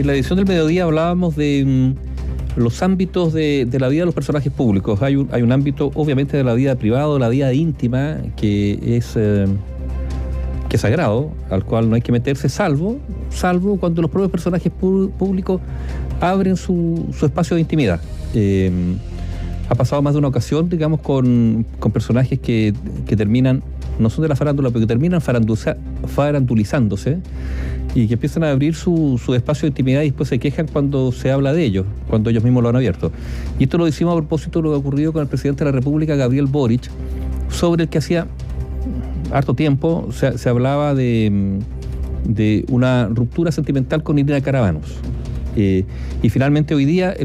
En la edición del mediodía hablábamos de los ámbitos de la vida de los personajes públicos. Hay un ámbito, obviamente, de la vida privada, la vida íntima, que es sagrado, al cual no hay que meterse, salvo cuando los propios personajes públicos abren su espacio de intimidad. Ha pasado más de una ocasión, digamos, con personajes que terminan, no son de la farándula, pero que terminan farandulizándose y que empiezan a abrir su espacio de intimidad y después se quejan cuando se habla de ellos, cuando ellos mismos lo han abierto. Y esto lo decimos a propósito de lo que ha ocurrido con el presidente de la República, Gabriel Boric, sobre el que hacía harto tiempo se hablaba de una ruptura sentimental con Irina Caravanos. Y finalmente hoy día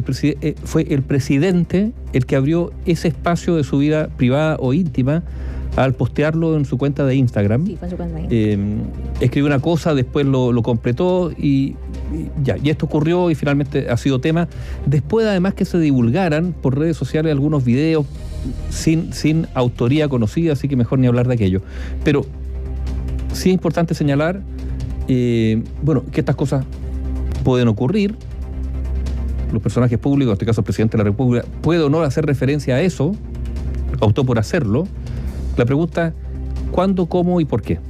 fue el presidente el que abrió ese espacio de su vida privada o íntima al postearlo en su cuenta de Instagram. Sí, fue su cuenta de Instagram. Escribió una cosa, después lo completó y esto ocurrió y finalmente ha sido tema. Después, además, que se divulgaran por redes sociales algunos videos sin autoría conocida, así que mejor ni hablar de aquello. Pero sí es importante señalar que estas cosas pueden ocurrir. Los personajes públicos, en este caso el presidente de la República, puede o no hacer referencia a eso, optó por hacerlo. La pregunta, ¿cuándo, cómo y por qué?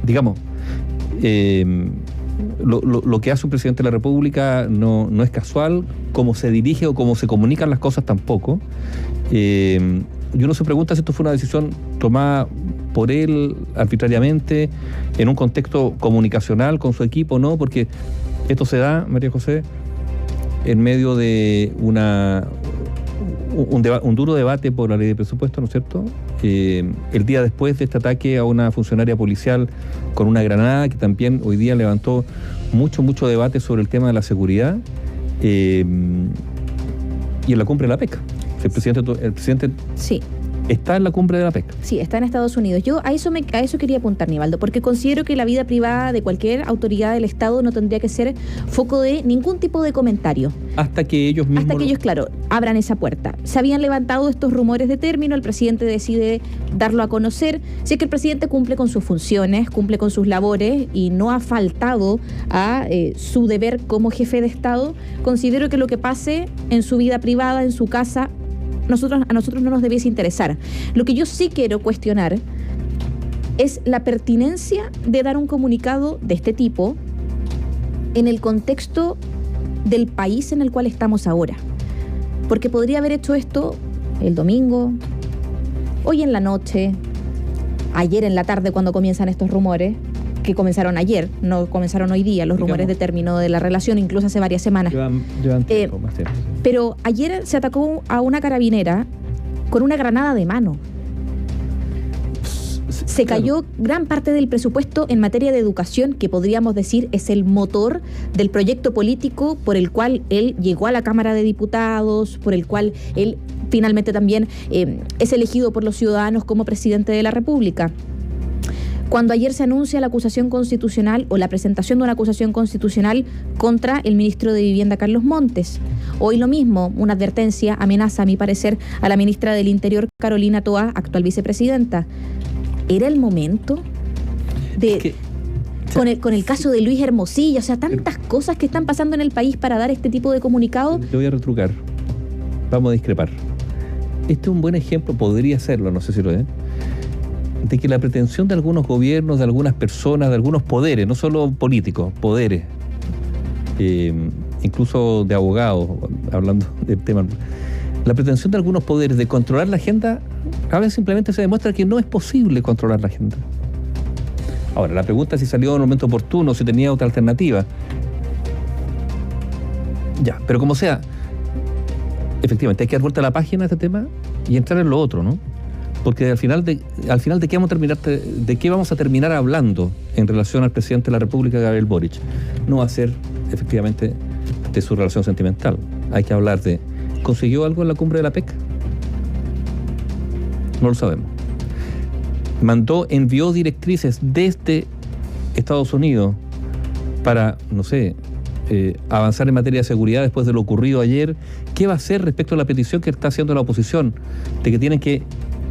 Digamos, lo que hace un presidente de la República no es casual, cómo se dirige o cómo se comunican las cosas tampoco. Y uno se pregunta si esto fue una decisión tomada por él arbitrariamente, en un contexto comunicacional con su equipo, ¿no? Porque esto se da, María José, en medio de un duro debate por la ley de presupuesto, ¿no es cierto? El día después de este ataque a una funcionaria policial con una granada, que también hoy día levantó mucho debate sobre el tema de la seguridad, y en la cumbre de la PEC. El presidente sí. Está en la cumbre de la PEC. Sí, está en Estados Unidos. Yo a eso quería apuntar, Nivaldo, porque considero que la vida privada de cualquier autoridad del Estado no tendría que ser foco de ningún tipo de comentario. Hasta que ellos mismos... Hasta que ellos, claro, abran esa puerta. Se habían levantado estos rumores de término, el presidente decide darlo a conocer. Si es que el presidente cumple con sus funciones, cumple con sus labores y no ha faltado a su deber como jefe de Estado, considero que lo que pase en su vida privada, en su casa, a nosotros no nos debiese interesar. Lo que yo sí quiero cuestionar es la pertinencia de dar un comunicado de este tipo en el contexto del país en el cual estamos ahora. Porque podría haber hecho esto el domingo, hoy en la noche, ayer en la tarde cuando comienzan estos rumores, que comenzaron ayer, no comenzaron hoy día, los rumores de término de la relación, incluso hace varias semanas. Llevan tiempo, más tiempo. Pero ayer se atacó a una carabinera con una granada de mano. Se cayó gran parte del presupuesto en materia de educación, que podríamos decir es el motor del proyecto político por el cual él llegó a la Cámara de Diputados, por el cual él finalmente también es elegido por los ciudadanos como presidente de la República. Cuando ayer se anuncia la acusación constitucional o la presentación de una acusación constitucional contra el ministro de Vivienda, Carlos Montes. Hoy lo mismo, una advertencia, amenaza, a mi parecer, a la ministra del Interior, Carolina Toá, actual vicepresidenta. ¿Era el momento de... Con el caso de Luis Hermosilla, o sea, tantas cosas que están pasando en el país para dar este tipo de comunicado? Te voy a retrucar. Vamos a discrepar. Este es un buen ejemplo, podría serlo, no sé si lo es, de que la pretensión de algunos gobiernos, de algunas personas, de algunos poderes, no solo políticos, poderes, incluso de abogados, hablando del tema, la pretensión de algunos poderes de controlar la agenda, a veces simplemente se demuestra que no es posible controlar la agenda. Ahora, la pregunta es si salió en un momento oportuno, si tenía otra alternativa. Ya, pero como sea, efectivamente hay que dar vuelta a la página de este tema y entrar en lo otro, ¿no? Porque al final de qué vamos a terminar hablando en relación al presidente de la República, Gabriel Boric. No va a ser efectivamente de su relación sentimental. Hay que hablar de, ¿consiguió algo en la cumbre de la PEC? No lo sabemos. Envió directrices desde Estados Unidos para, no sé, avanzar en materia de seguridad después de lo ocurrido ayer. ¿Qué va a hacer respecto a la petición que está haciendo la oposición de que tienen que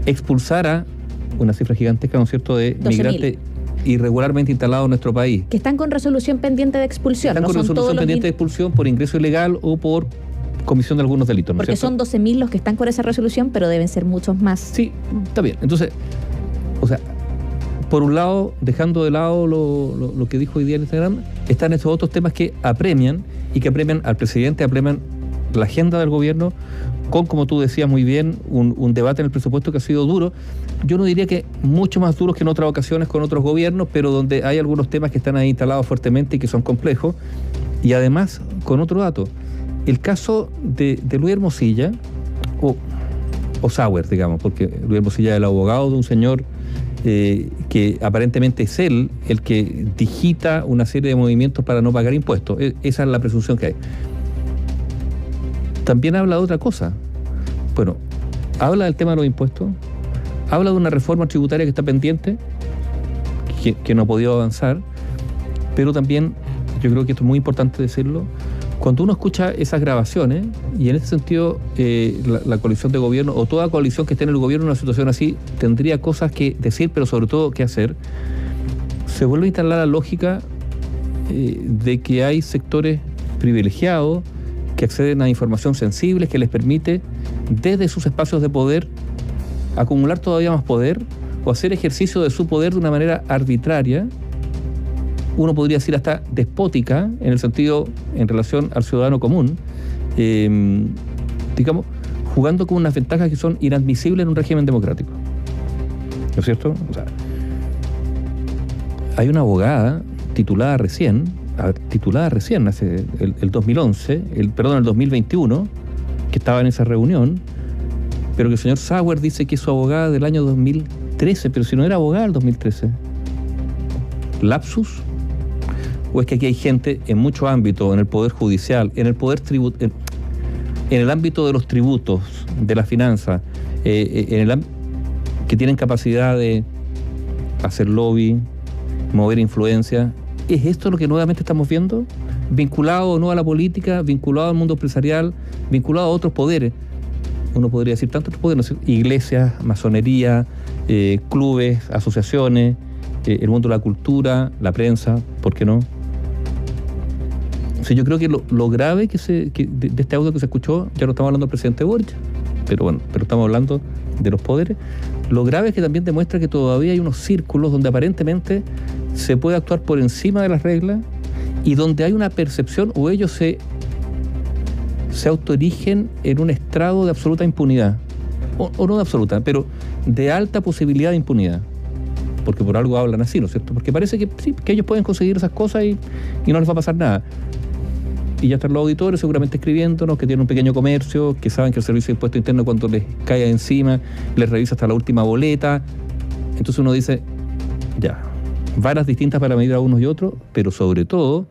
expulsar a una cifra gigantesca, ¿no es cierto?, de migrantes irregularmente instalados en nuestro país. Que están con resolución pendiente de expulsión. Están con resolución pendiente de expulsión por ingreso ilegal o por comisión de algunos delitos, ¿no? Porque son 12.000 los que están con esa resolución, pero deben ser muchos más. Sí, está bien. Entonces, o sea, por un lado, dejando de lado lo que dijo hoy día en Instagram, están estos otros temas que apremian y que apremian al presidente, apremian la agenda del gobierno con, como tú decías muy bien, un debate en el presupuesto que ha sido duro. Yo no diría que mucho más duro que en otras ocasiones con otros gobiernos, pero donde hay algunos temas que están ahí instalados fuertemente y que son complejos. Y además, con otro dato, el caso de Luis Hermosilla, o Sauer, digamos, porque Luis Hermosilla es el abogado de un señor que aparentemente es él el que digita una serie de movimientos para no pagar impuestos. Esa es la presunción que hay. También habla de otra cosa. Bueno, habla del tema de los impuestos, habla de una reforma tributaria que está pendiente, que no ha podido avanzar, pero también, yo creo que esto es muy importante decirlo, cuando uno escucha esas grabaciones, y en ese sentido la coalición de gobierno, o toda coalición que esté en el gobierno en una situación así, tendría cosas que decir, pero sobre todo que hacer, se vuelve a instalar la lógica de que hay sectores privilegiados que acceden a información sensible que les permite, desde sus espacios de poder, acumular todavía más poder o hacer ejercicio de su poder de una manera arbitraria, uno podría decir hasta despótica, en el sentido, en relación al ciudadano común, digamos, jugando con unas ventajas que son inadmisibles en un régimen democrático. ¿No es cierto? O sea, hay una abogada titulada recién hace el 2011, el 2021, que estaba en esa reunión, pero que el señor Sauer dice que es su abogada del año 2013, pero si no era abogada del 2013. ¿Lapsus? ¿O es que aquí hay gente en muchos ámbitos, en el poder judicial, en el poder en el ámbito de los tributos, de la finanza, que tienen capacidad de hacer lobby, mover influencia? ¿Es esto lo que nuevamente estamos viendo? Vinculado o no a la política, vinculado al mundo empresarial, vinculado a otros poderes. Uno podría decir tantos otros poderes, ¿no? Iglesias, masonería, clubes, asociaciones, el mundo de la cultura, la prensa, ¿por qué no? O sea, yo creo que lo grave de este audio que se escuchó, ya no estamos hablando del presidente Boric, pero estamos hablando de los poderes. Lo grave es que también demuestra que todavía hay unos círculos donde aparentemente se puede actuar por encima de las reglas y donde hay una percepción, o ellos se autoerigen en un estrado de absoluta impunidad, o no de absoluta, pero de alta posibilidad de impunidad, porque por algo hablan así, ¿no es cierto? Porque parece que sí, que ellos pueden conseguir esas cosas y no les va a pasar nada. Y ya están los auditores seguramente escribiéndonos, que tienen un pequeño comercio, que saben que el Servicio de Impuesto Interno, cuando les cae encima, les revisa hasta la última boleta. Entonces uno dice, ya, varas distintas para medir a unos y otros, pero sobre todo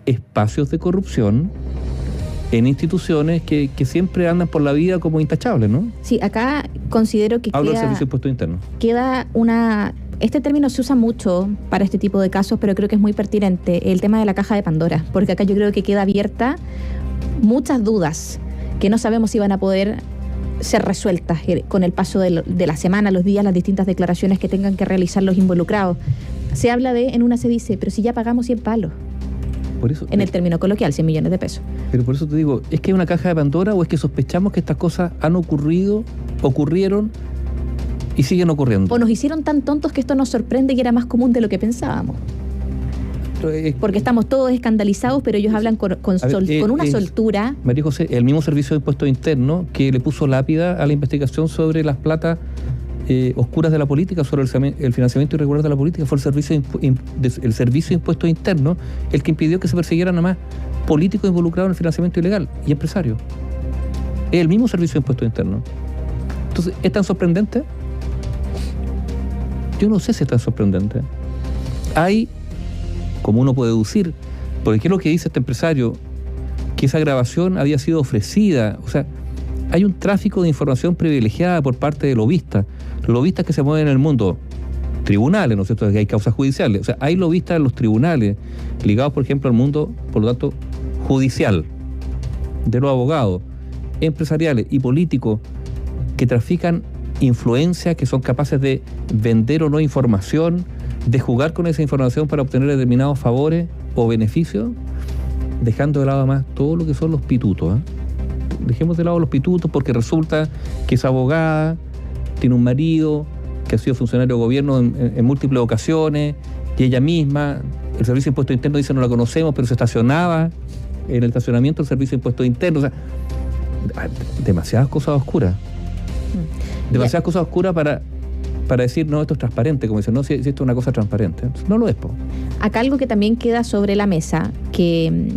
espacios de corrupción en instituciones que siempre andan por la vida como intachables, ¿no? Sí, acá considero que hablo del Servicio de Impuesto Interno. Queda una... Este término se usa mucho para este tipo de casos, pero creo que es muy pertinente, el tema de la caja de Pandora, porque acá yo creo que queda abierta muchas dudas que no sabemos si van a poder ser resueltas con el paso de la semana, los días, las distintas declaraciones que tengan que realizar los involucrados. Se habla en una se dice, pero si ya pagamos 100 palos. Por eso, en el término coloquial, 100 millones de pesos. Pero por eso te digo, ¿es que hay una caja de Pandora o es que sospechamos que estas cosas ocurrieron y siguen ocurriendo? O nos hicieron tan tontos que esto nos sorprende y era más común de lo que pensábamos. Porque estamos todos escandalizados, pero ellos hablan con una soltura. María José, el mismo Servicio de Impuesto Interno que le puso lápida a la investigación sobre las platas oscuras de la política, sobre el financiamiento irregular de la política, fue el Servicio de Impuesto Interno el que impidió que se persiguieran a más políticos involucrados en el financiamiento ilegal y empresarios. Es el mismo Servicio de Impuesto Interno. Entonces, ¿es tan sorprendente? Yo no sé si es tan sorprendente. Hay, como uno puede deducir, porque ¿qué es lo que dice este empresario? Que esa grabación había sido ofrecida. O sea, hay un tráfico de información privilegiada por parte de lobistas que se mueven en el mundo, tribunales, ¿no es cierto?, que hay causas judiciales. O sea, hay lobistas en los tribunales, ligados, por ejemplo, al mundo, por lo tanto, judicial, de los abogados, empresariales y políticos que trafican influencia, que son capaces de vender o no información, de jugar con esa información para obtener determinados favores o beneficios, dejando de lado además todo lo que son los pitutos. Dejemos de lado los pitutos porque resulta que esa abogada tiene un marido que ha sido funcionario de gobierno en múltiples ocasiones, y ella misma, el Servicio de Impuestos Internos dice no la conocemos, pero se estacionaba en el estacionamiento del Servicio de Impuestos Internos. O sea, demasiadas cosas oscuras. Demasiadas cosas oscuras para decir, no, esto es transparente, como dicen, no, si esto es una cosa transparente. No lo es, po. Acá algo que también queda sobre la mesa, que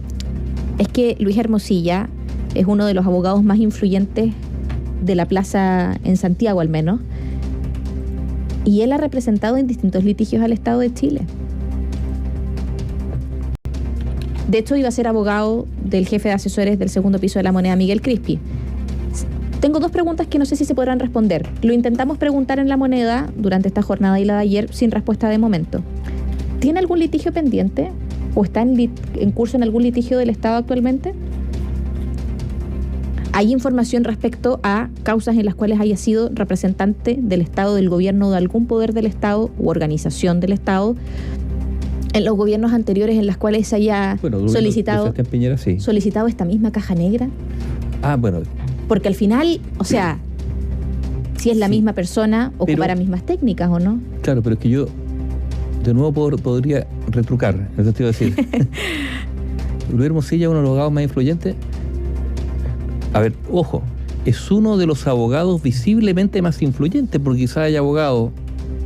es que Luis Hermosilla es uno de los abogados más influyentes de la plaza en Santiago, al menos, y él ha representado en distintos litigios al Estado de Chile. De hecho, iba a ser abogado del jefe de asesores del segundo piso de La Moneda, Miguel Crispi. Tengo dos preguntas que no sé si se podrán responder. Lo intentamos preguntar en La Moneda durante esta jornada y la de ayer, sin respuesta de momento. ¿Tiene algún litigio pendiente? ¿O está en curso en algún litigio del Estado actualmente? ¿Hay información respecto a causas en las cuales haya sido representante del Estado, del gobierno, de algún poder del Estado u organización del Estado, en los gobiernos anteriores en las cuales se haya solicitado esta misma caja negra? Bueno. Porque al final, o sea, si es la misma persona, ocupará mismas técnicas, ¿o no? Claro, pero es que yo de nuevo podría retrucar, en el sentido de decir, Luis Hermosilla es uno de los abogados más influyentes. A ver, ojo, es uno de los abogados visiblemente más influyentes, porque quizás hay abogados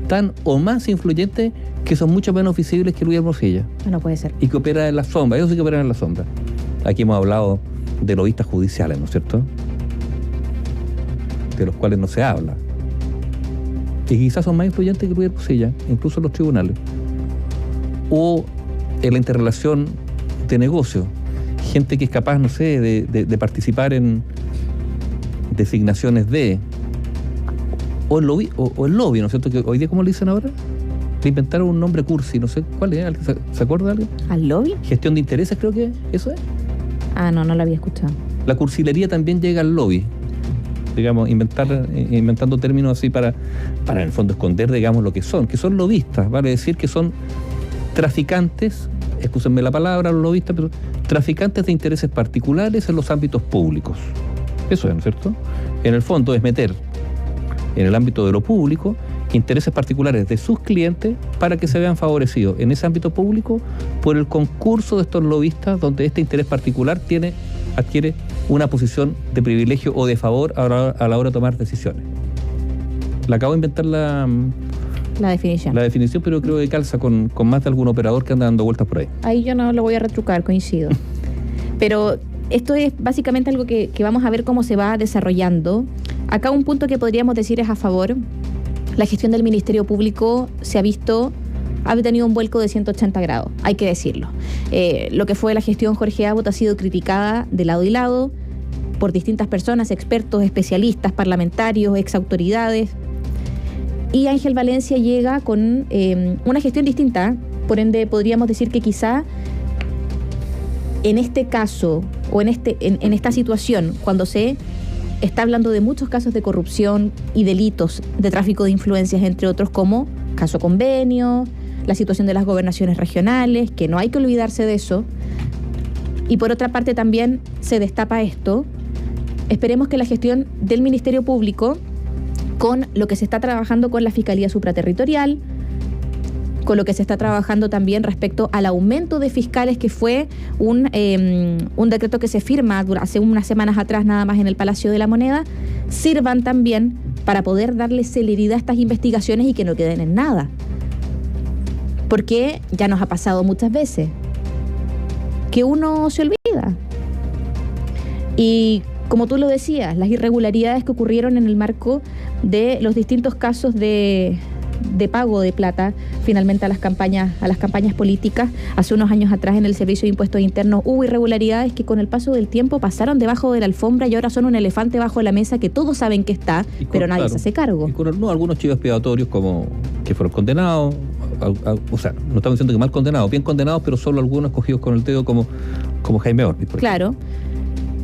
tan o más influyentes que son mucho menos visibles que Luis Hermosilla. No puede ser. Y que operan en la sombra, ellos sí que operan en la sombra. Aquí hemos hablado de lobistas judiciales, ¿no es cierto?, de los cuales no se habla. Y quizás son más influyentes que Luis Hermosilla, incluso en los tribunales. O en la interrelación de negocio. Gente que es capaz, no sé, de participar en designaciones de... O el lobby, ¿no es cierto? Que hoy día, ¿cómo le dicen ahora? Le inventaron un nombre cursi, no sé cuál es. ¿Se acuerda de algo? ¿Al lobby? Gestión de intereses, creo que eso es. No lo había escuchado. La cursilería también llega al lobby. Digamos, inventando términos así para en el fondo esconder, digamos, lo que son lobistas, vale decir que son traficantes, excúsenme la palabra, los lobistas, pero traficantes de intereses particulares en los ámbitos públicos. Eso es, ¿no es cierto? En el fondo es meter en el ámbito de lo público intereses particulares de sus clientes para que se vean favorecidos en ese ámbito público por el concurso de estos lobistas, donde este interés particular adquiere una posición de privilegio o de favor a la hora de tomar decisiones. Le acabo de inventar la definición. La definición, pero creo que calza con más de algún operador que anda dando vueltas por ahí. Ahí yo no lo voy a retrucar, coincido. Pero esto es básicamente algo que vamos a ver cómo se va desarrollando. Acá un punto que podríamos decir es a favor. La gestión del Ministerio Público ha tenido un vuelco de 180 grados, hay que decirlo. Lo que fue la gestión Jorge Abbott ha sido criticada de lado y lado por distintas personas, expertos, especialistas, parlamentarios, exautoridades. Y Ángel Valencia llega con una gestión distinta, por ende podríamos decir que quizá en este caso o en esta situación, cuando se está hablando de muchos casos de corrupción y delitos de tráfico de influencias, entre otros, como caso Convenio, la situación de las gobernaciones regionales, que no hay que olvidarse de eso. Y por otra parte también se destapa esto. Esperemos que la gestión del Ministerio Público, con lo que se está trabajando con la Fiscalía Supraterritorial, con lo que se está trabajando también respecto al aumento de fiscales, que fue un decreto que se firma hace unas semanas atrás nada más en el Palacio de la Moneda, sirvan también para poder darle celeridad a estas investigaciones y que no queden en nada. Porque ya nos ha pasado muchas veces que uno se olvida. Y como tú lo decías, las irregularidades que ocurrieron en el marco de los distintos casos de pago de plata finalmente a las campañas políticas. Hace unos años atrás en el Servicio de Impuestos Internos hubo irregularidades que con el paso del tiempo pasaron debajo de la alfombra y ahora son un elefante bajo la mesa que todos saben que está, pero nadie se hace cargo. Y con algunos chivos expiatorios como que fueron condenados, o sea, no estamos diciendo que mal condenados, bien condenados, pero solo algunos cogidos con el dedo como Jaime Ortiz. Claro.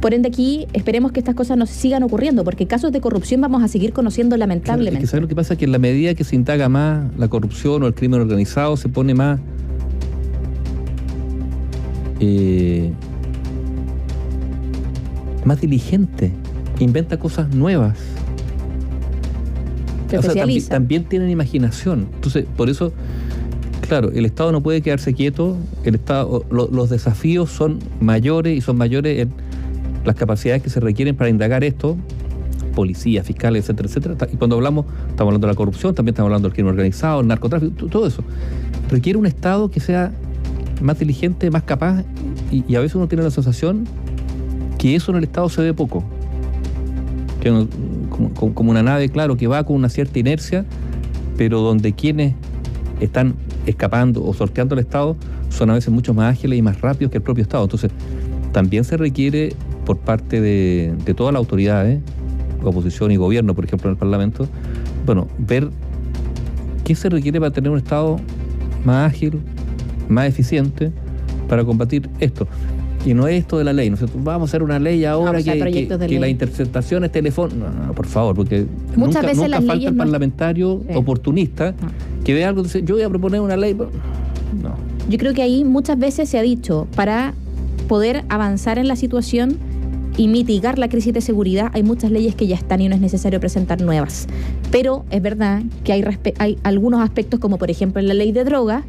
Por ende, aquí esperemos que estas cosas no sigan ocurriendo, porque casos de corrupción vamos a seguir conociendo lamentablemente. Claro, es que ¿sabes lo que pasa? Que en la medida que se indaga más la corrupción o el crimen organizado, se pone más diligente, inventa cosas nuevas. O sea, también tienen imaginación. Entonces, por eso, claro, el Estado no puede quedarse quieto. El Estado, los desafíos son mayores y son mayores en las capacidades que se requieren para indagar esto, policías, fiscales, etcétera, etcétera. Y cuando estamos hablando de la corrupción, también estamos hablando del crimen organizado, el narcotráfico, todo eso. Requiere un Estado que sea más diligente, más capaz, y a veces uno tiene la sensación que eso en el Estado se ve poco. Que uno, como una nave, claro, que va con una cierta inercia, pero donde quienes están escapando o sorteando el Estado son a veces mucho más ágiles y más rápidos que el propio Estado. Entonces, también se requiere por parte de todas las autoridades, oposición y gobierno, por ejemplo, en el Parlamento, bueno, ver qué se requiere para tener un Estado más ágil, más eficiente para combatir esto. Y no es esto de la ley, ¿no? Vamos a hacer una ley ahora que las interceptaciones telefónicas. No, por favor, porque muchas veces nunca falta el parlamentario oportunista que ve algo y dice, yo voy a proponer una ley. Pero no. Yo creo que ahí muchas veces se ha dicho, para poder avanzar en la situación y mitigar la crisis de seguridad, hay muchas leyes que ya están y no es necesario presentar nuevas. Pero es verdad que hay algunos aspectos, como por ejemplo en la ley de drogas,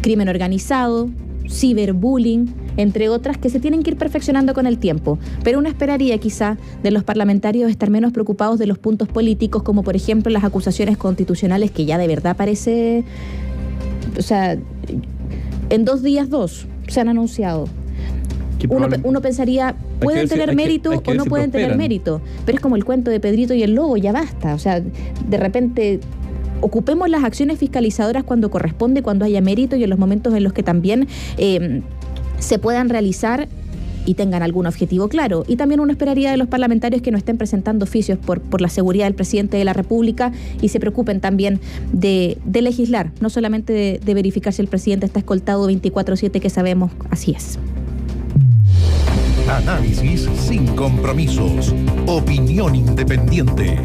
crimen organizado, ciberbullying, entre otras, que se tienen que ir perfeccionando con el tiempo. Pero uno esperaría quizá de los parlamentarios estar menos preocupados de los puntos políticos, como por ejemplo las acusaciones constitucionales, que ya de verdad parece... O sea, en 2 días se han anunciado. Uno pensaría, ¿pueden tener mérito o no pueden tener mérito? Pero es como el cuento de Pedrito y el Lobo, ya basta. O sea, de repente... Ocupemos las acciones fiscalizadoras cuando corresponde, cuando haya mérito y en los momentos en los que también se puedan realizar y tengan algún objetivo claro. Y también uno esperaría de los parlamentarios que no estén presentando oficios por la seguridad del presidente de la República y se preocupen también de legislar, no solamente de verificar si el presidente está escoltado 24/7, que sabemos así es. Análisis sin compromisos. Opinión independiente.